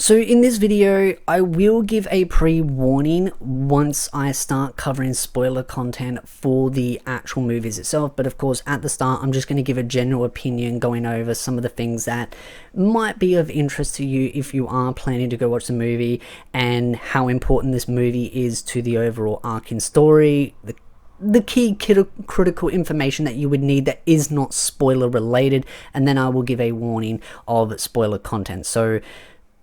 So in this video, I will give a pre-warning once I start covering spoiler content for the actual movies itself, but of course at the start I'm just going to give a general opinion going over some of the things that might be of interest to you if you are planning to go watch the movie, and how important this movie is to the overall arc in story, the key critical information that you would need that is not spoiler related, and then I will give a warning of spoiler content. So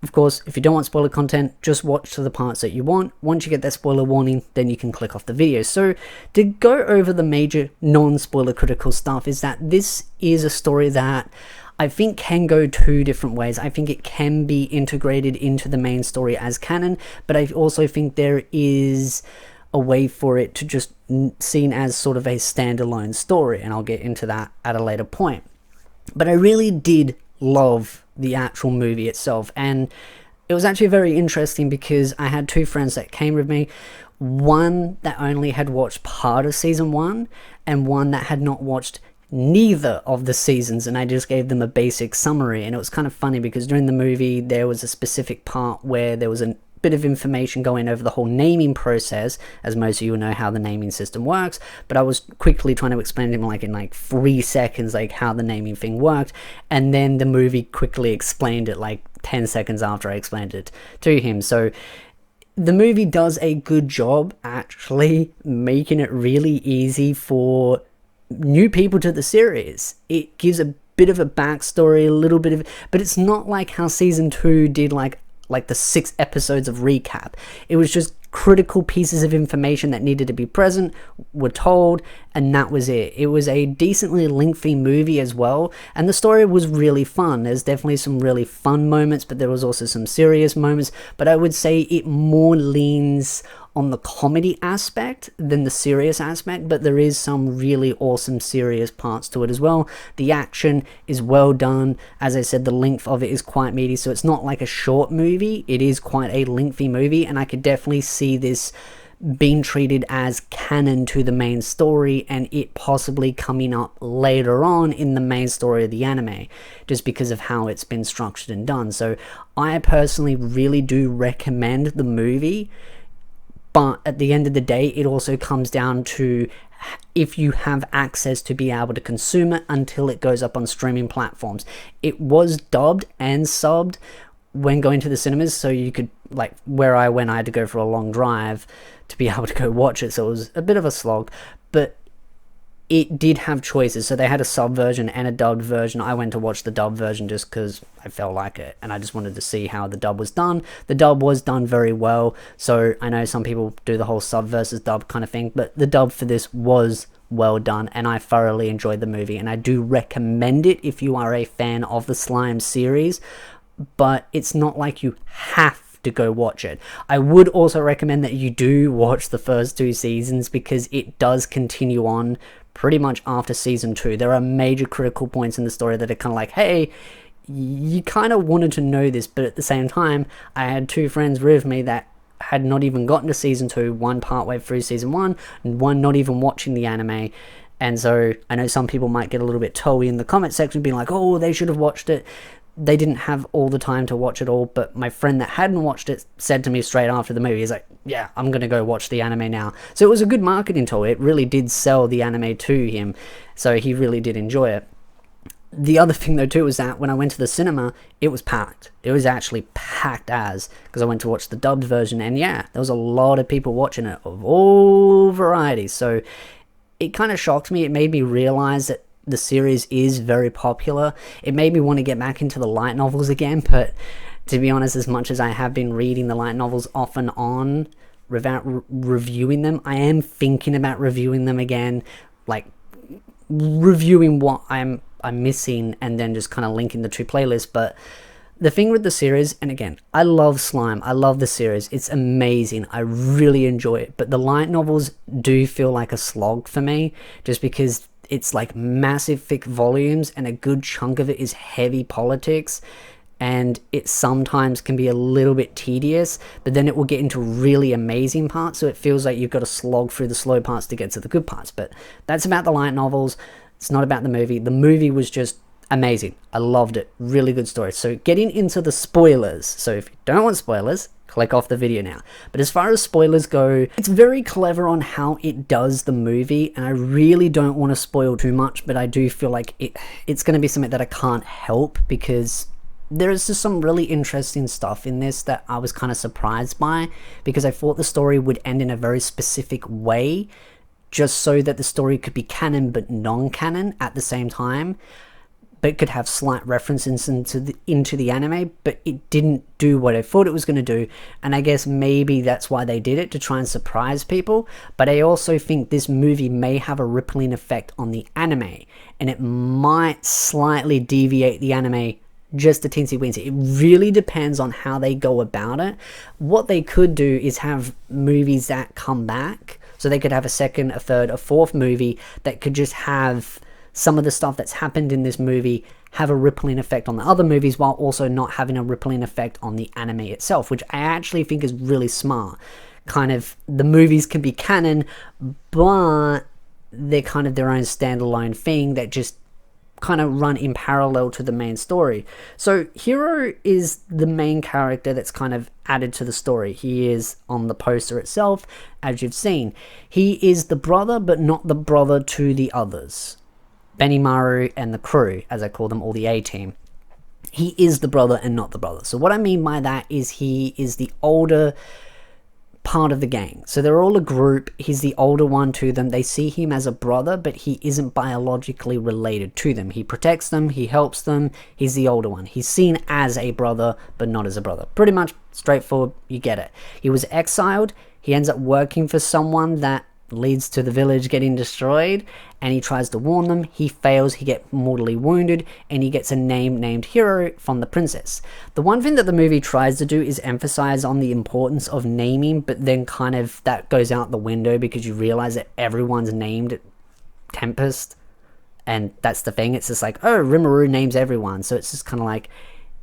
of course, if you don't want spoiler content, just watch to the parts that you want. Once you get that spoiler warning, then you can click off the video. So to go over the major non-spoiler critical stuff is that this is a story that I think can go two different ways. I think it can be integrated into the main story as canon, but I also think there is a way for it to just seen as sort of a standalone story, and I'll get into that at a later point. But I really did love the actual movie itself, and it was actually very interesting because I had two friends that came with me, one that only had watched part of season 1 and one that had not watched neither of the seasons, and I just gave them a basic summary. And it was kind of funny because during the movie there was a specific part where there was a bit of information going over the whole naming process, as most of you know how the naming system works, but I was quickly trying to explain to him in 3 seconds how the naming thing worked, and then the movie quickly explained it 10 seconds after I explained it to him. So the movie does a good job actually making it really easy for new people to the series. It gives a bit of a backstory, a little bit of, but it's not like how season 2 did like the 6 episodes of recap. It was just critical pieces of information that needed to be present were told, and that was it. It was a decently lengthy movie as well, and the story was really fun. There's definitely some really fun moments, but there was also some serious moments, but I would say it more leans on the comedy aspect than the serious aspect, but there is some really awesome serious parts to it as well. The action is well done. As I said, the length of it is quite meaty, so it's not like a short movie. It is quite a lengthy movie, and I could definitely see this being treated as canon to the main story, and it possibly coming up later on in the main story of the anime, just because of how it's been structured and done. So I personally really do recommend the movie, but at the end of the day, it also comes down to if you have access to be able to consume it until it goes up on streaming platforms. It was dubbed and subbed when going to the cinemas, so you could, where I went, I had to go for a long drive to be able to go watch it, so it was a bit of a slog, but it did have choices. So they had a sub version and a dubbed version. I went to watch the dubbed version just because I felt like it, and I just wanted to see how the dub was done. The dub was done very well, so I know some people do the whole sub versus dub kind of thing, but the dub for this was well done, and I thoroughly enjoyed the movie, and I do recommend it if you are a fan of the Slime series, but it's not like you have to go watch it. I would also recommend that you do watch the first 2 seasons, because it does continue on pretty much after season 2. There are major critical points in the story that are kind of hey, you kind of wanted to know this, but at the same time, I had 2 friends with me that had not even gotten to season 2, one partway through season 1, and one not even watching the anime. And so I know some people might get a little bit toey in the comment section being oh, they should have watched it. They didn't have all the time to watch it all, but my friend that hadn't watched it said to me straight after the movie, he's yeah, I'm gonna go watch the anime now. So it was a good marketing tool. It really did sell the anime to him, so he really did enjoy it. The other thing though too was that when I went to the cinema, it was packed. It was actually packed because I went to watch the dubbed version, and yeah, there was a lot of people watching it of all varieties. So it kind of shocked me. It made me realize that the series is very popular. It made me want to get back into the light novels again, but to be honest, as much as I have been reading the light novels off and on without reviewing them, I am thinking about reviewing them again, reviewing what I'm missing, and then just kind of linking the 2 playlists. But the thing with the series, and again, I love Slime, I love the series, it's amazing, I really enjoy it, but the light novels do feel like a slog for me, just because it's massive thick volumes, and a good chunk of it is heavy politics, and it sometimes can be a little bit tedious, but then it will get into really amazing parts, so it feels like you've got to slog through the slow parts to get to the good parts. But that's about the light novels. It's not about the movie. The movie was just Amazing. I loved it. Really good story. So getting into the spoilers. So if you don't want spoilers, click off the video now. But as far as spoilers go, it's very clever on how it does the movie, and I really don't want to spoil too much, but I do feel like it's going to be something that I can't help, because there is just some really interesting stuff in this that I was kind of surprised by, because I thought the story would end in a very specific way, just so that the story could be canon but non-canon at the same time, but could have slight references into the anime, but it didn't do what I thought it was going to do, and I guess maybe that's why they did it, to try and surprise people. But I also think this movie may have a rippling effect on the anime, and it might slightly deviate the anime just a teensy weensy. It really depends on how they go about it. What they could do is have movies that come back, so they could have a second, a third, a fourth movie that could just have some of the stuff that's happened in this movie have a rippling effect on the other movies, while also not having a rippling effect on the anime itself, which I actually think is really smart. Kind of, the movies can be canon, but they're kind of their own standalone thing that just kind of run in parallel to the main story. So Hiro is the main character that's kind of added to the story. He is on the poster itself, as you've seen. He is the brother, but not the brother to the others. Benimaru and the crew, as I call them, all the A-team. He is the brother and not the brother. So what I mean by that is he is the older part of the gang. So they're all a group. He's the older one to them. They see him as a brother, but he isn't biologically related to them. He protects them. He helps them. He's the older one. He's seen as a brother, but not as a brother. Pretty much straightforward. You get it. He was exiled. He ends up working for someone that leads to the village getting destroyed, and he tries to warn them. He fails, he gets mortally wounded, and he gets a name named Hiro from the princess. The one thing that the movie tries to do is emphasize on the importance of naming, but then kind of that goes out the window because you realize that everyone's named Tempest, and that's the thing. It's just like, oh, Rimuru names everyone, so it's just kind of like,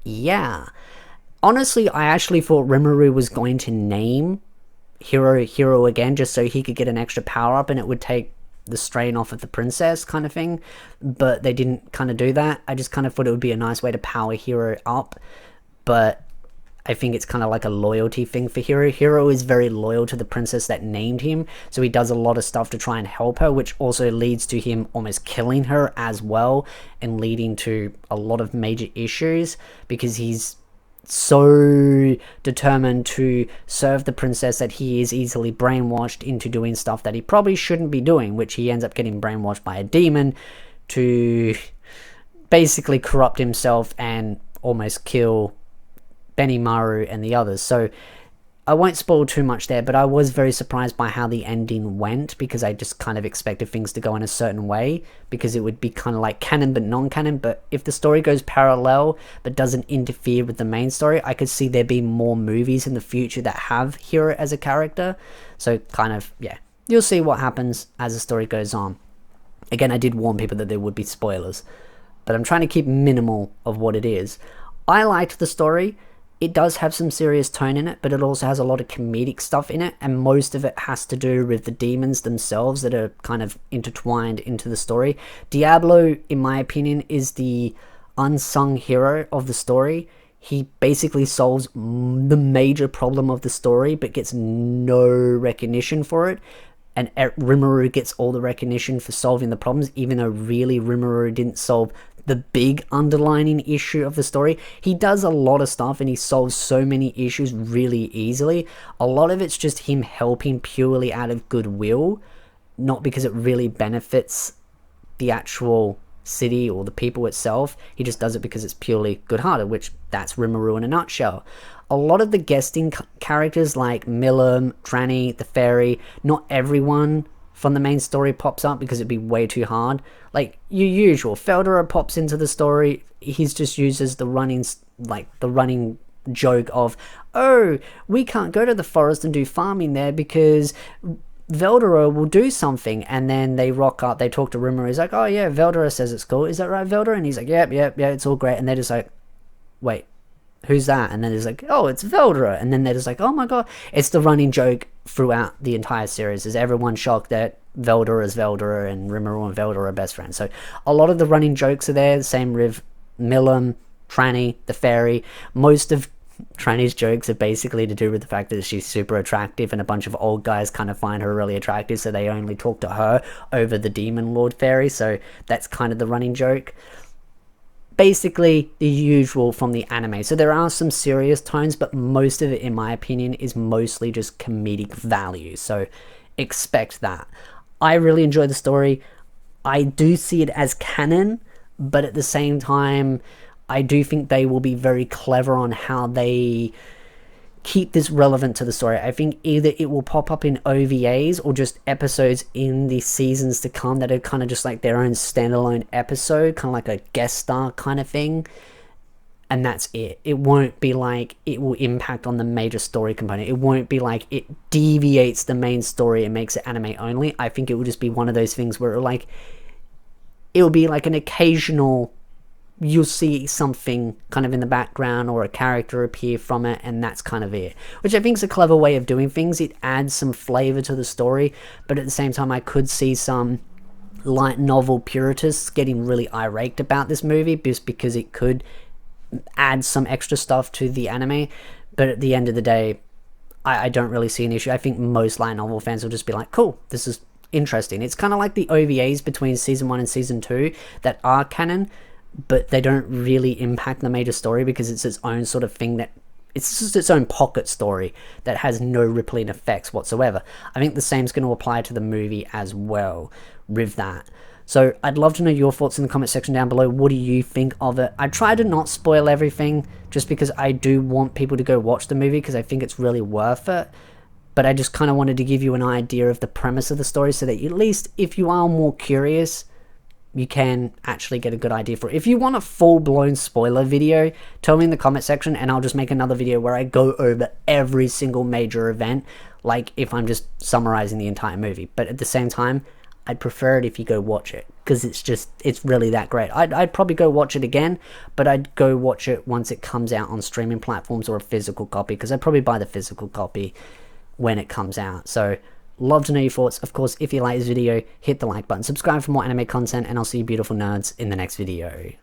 yeah. Honestly, I actually thought Rimuru was going to name Hiro again, just so he could get an extra power up and it would take the strain off of the princess kind of thing, but they didn't kind of do that. I just kind of thought it would be a nice way to power Hiro up, but I think it's kind of like a loyalty thing for Hiro. Hiro is very loyal to the princess that named him, so he does a lot of stuff to try and help her, which also leads to him almost killing her as well, and leading to a lot of major issues, because he's so determined to serve the princess that he is easily brainwashed into doing stuff that he probably shouldn't be doing, which he ends up getting brainwashed by a demon to basically corrupt himself and almost kill Benimaru and the others. So I won't spoil too much there, but I was very surprised by how the ending went, because I just kind of expected things to go in a certain way, because it would be kind of like canon but non-canon. But if the story goes parallel but doesn't interfere with the main story, I could see there being more movies in the future that have Hiro as a character. So kind of, yeah, you'll see what happens as the story goes on. Again, I did warn people that there would be spoilers, but I'm trying to keep minimal of what it is. I liked the story. It does have some serious tone in it, but it also has a lot of comedic stuff in it, and most of it has to do with the demons themselves that are kind of intertwined into the story. Diablo, in my opinion, is the unsung hero of the story. He basically solves the major problem of the story, but gets no recognition for it. And Rimuru gets all the recognition for solving the problems, even though really Rimuru didn't solve the big underlining issue of the story. He does a lot of stuff and he solves so many issues really easily. A lot of it's just him helping purely out of goodwill, not because it really benefits the actual city or the people itself. He just does it because it's purely good-hearted, which that's Rimuru in a nutshell. A lot of the guesting characters like Milim, Tranny, the fairy, not everyone from the main story pops up because it'd be way too hard. Like your usual, Feldora pops into the story. He's just uses the running joke of, oh, we can't go to the forest and do farming there because Veldora will do something. And then they rock up, they talk to Rimuru. He's like, oh yeah, Veldora says it's cool. Is that right, Veldora? And he's like, yep, it's all great. And they're just like, wait, who's that? And then it's like, oh, it's Veldora. And then they're just like, oh my god. It's the running joke throughout the entire series, is everyone shocked that Veldora as Veldora and Rimuru and Veldora are best friends. So a lot of the running jokes are there. Same with Milim, Tranny, the fairy. Most of Tranny's jokes are basically to do with the fact that she's super attractive and a bunch of old guys kind of find her really attractive, so they only talk to her over the Demon Lord fairy. So that's kind of the running joke. Basically the usual from the anime. So there are some serious tones, but most of it, in my opinion, is mostly just comedic value. So expect that. I really enjoy the story. I do see it as canon, but at the same time, I do think they will be very clever on how they keep this relevant to the story. I think either it will pop up in OVAs or just episodes in the seasons to come that are kind of just like their own standalone episode, kind of like a guest star kind of thing. And that's it. It won't be like it will impact on the major story component. It won't be like it deviates the main story and makes it anime only. I think it will just be one of those things where it'll be like an occasional, you'll see something kind of in the background or a character appear from it, and that's kind of it. Which I think is a clever way of doing things. It adds some flavor to the story, but at the same time I could see some light novel purists getting really irate about this movie just because it could add some extra stuff to the anime. But at the end of the day, I don't really see an issue. I think most light novel fans will just be like, cool, this is interesting. It's kind of like the OVAs between season 1 and season 2 that are canon, but they don't really impact the major story because it's its own sort of thing, that it's just its own pocket story that has no rippling effects whatsoever. I think the same is going to apply to the movie as well with that. So I'd love to know your thoughts in the comment section down below. What do you think of it? I try to not spoil everything just because I do want people to go watch the movie because I think it's really worth it. But I just kind of wanted to give you an idea of the premise of the story so that at least if you are more curious, you can actually get a good idea for it. If you want a full-blown spoiler video, tell me in the comment section and I'll just make another video where I go over every single major event, like if I'm just summarizing the entire movie. But at the same time, I'd prefer it if you go watch it because it's really that great. I'd probably go watch it again, but I'd go watch it once it comes out on streaming platforms or a physical copy, because I'd probably buy the physical copy when it comes out. So love to know your thoughts. Of course, if you like this video, hit the like button, subscribe for more anime content, and I'll see you beautiful nerds in the next video.